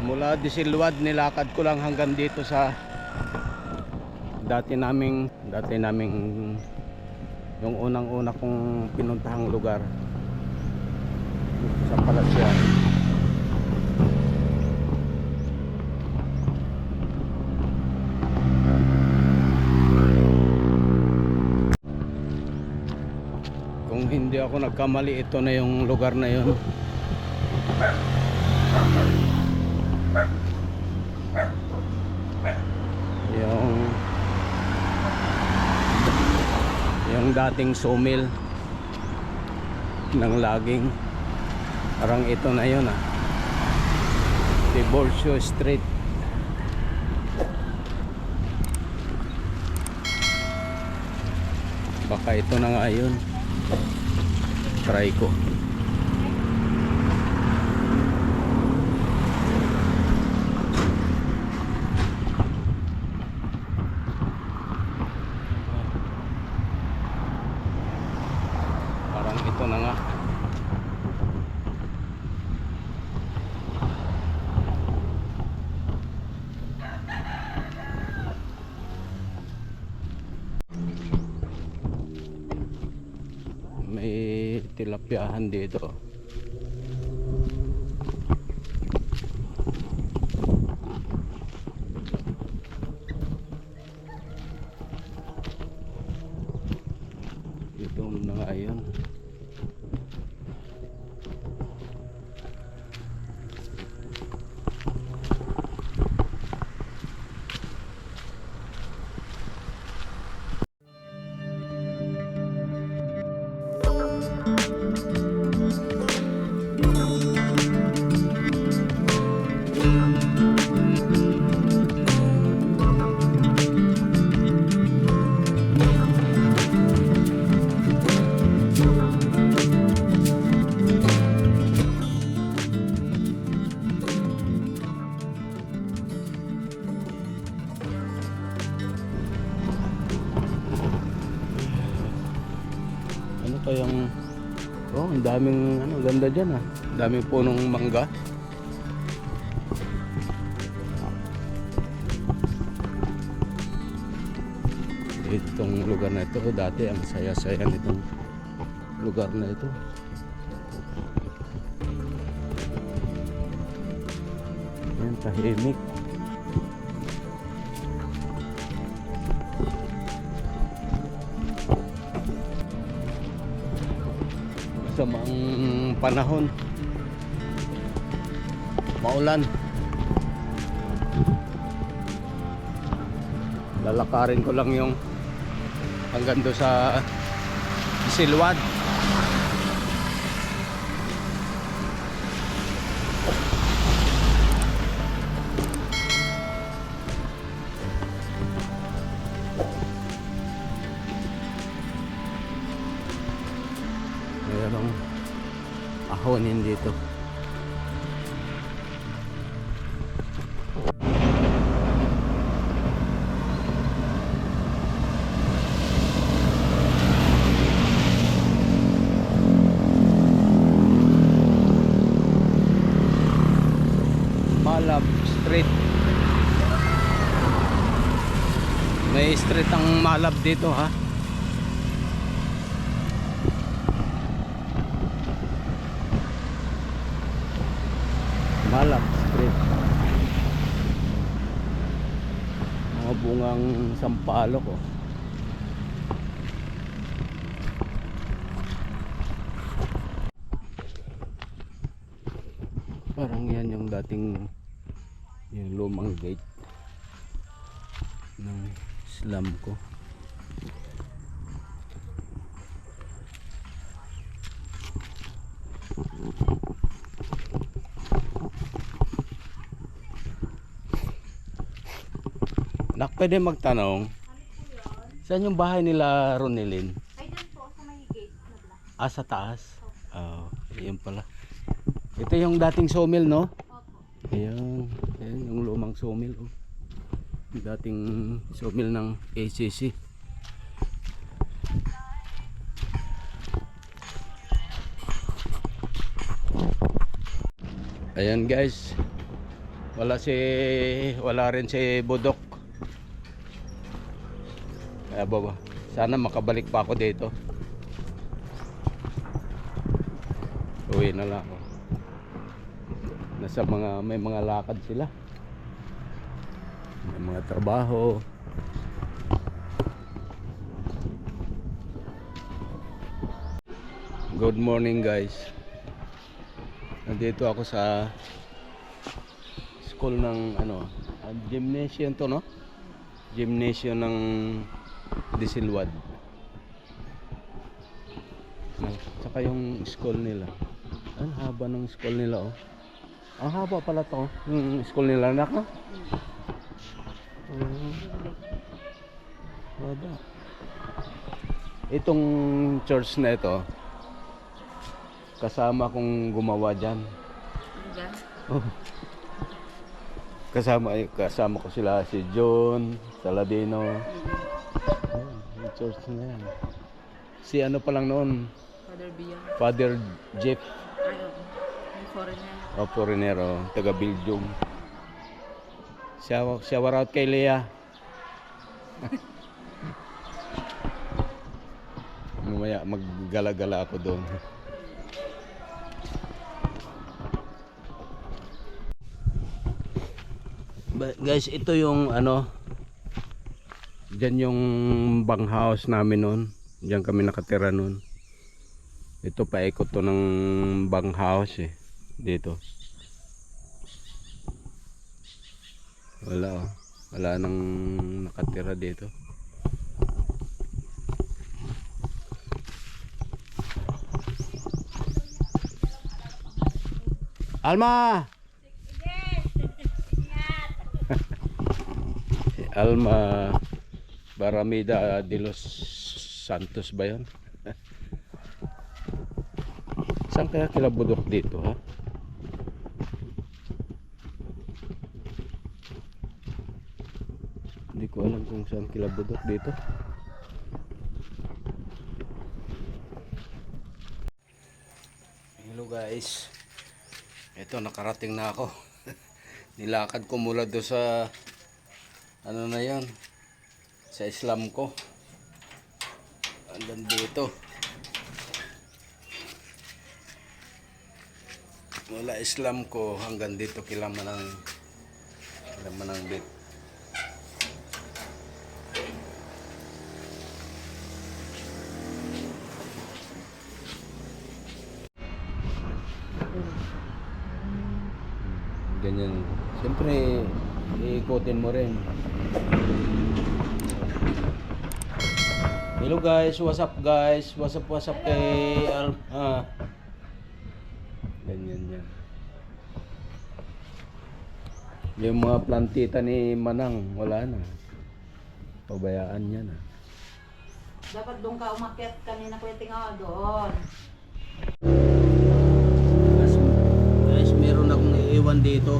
Mula Disilwad nilakad ko lang hanggang dito sa dati naming yung unang-una kong pinuntahang lugar sa Palacian. Kung hindi ako nagkamali, ito na yung lugar na yun. Yung dating sawmill ng laging, parang ito na yun Tiburcio Street. Baka ito na nga yun. Try ko. Parang ito na nga. May tilapyahan dito. Ito na nga yun. Ano kayang ang daming ganda dyan daming punong mangga. Itong lugar na ito, dati ang saya-saya nitong lugar na ito. Yan, tahimik. Samang panahon, maulan, lalakarin ko lang yung hanggang doon sa Disilwad. Mayroong ahonin dito. Malab Street. May street ang Malab dito Malab Street. Mga bungang sampalok Parang yan yung dating yung lumang gate ng slum ko. Nak, pwede magtanong, saan yung bahay nila Ronelyn? Ay, dyan po sa may gate na black. Sa taas? Yun pala. Ito yung dating sawmill, no? Opo. Ayan, ayan yung lumang sawmill. Dating sawmill ng ACC. Ayan guys, Wala rin si Budok. Kaya baba. Sana makabalik pa ako dito. Uwi na lang ako. May mga lakad sila. May mga trabaho. Good morning guys. Nandito ako sa school ng gymnasium to, no? Gymnasium ng Disilwad. Saka yung school nila. Ang haba ng school nila, oh. Ang haba pala to, yung school nila, anak, no? Haba. Itong church na ito, kasama kong gumawa dyan. Oh. Kasama ko sila, si John Saladino. Yung church na yan. Si ano pa lang noon, Father Bian. Father Jeff. Ay, oo. Yung foreigner. O, foreignero, taga Belgium. Shower out kay Lea. Mamaya maggala-gala ako doon. Guys, ito yung diyan yung bang house namin noon. Diyan kami nakatira noon. Ito paikot to ng bang house dito. Wala nang nakatira dito. Alma! Alma Baramida de los Santos ba yun? Saan kaya kilabudok dito, ha? Hindi ko alam kung saan kilabudok dito. Hello guys, ito nakarating na ako. Nilakad ko mula doon sa na yan, sa Islam ko hanggang dito. Mula Islam ko hanggang dito Kilamanang bit. Ganyan. Siyempre iikutin mo rin. Hello guys, what's up guys? What's up kay ganyan yan. Yung mga plantita ni Manang, wala na. Pabayaan niya na. Dapat doon ka umakyat kanina ko yung tingawa doon. Guys, meron akong iiwan dito.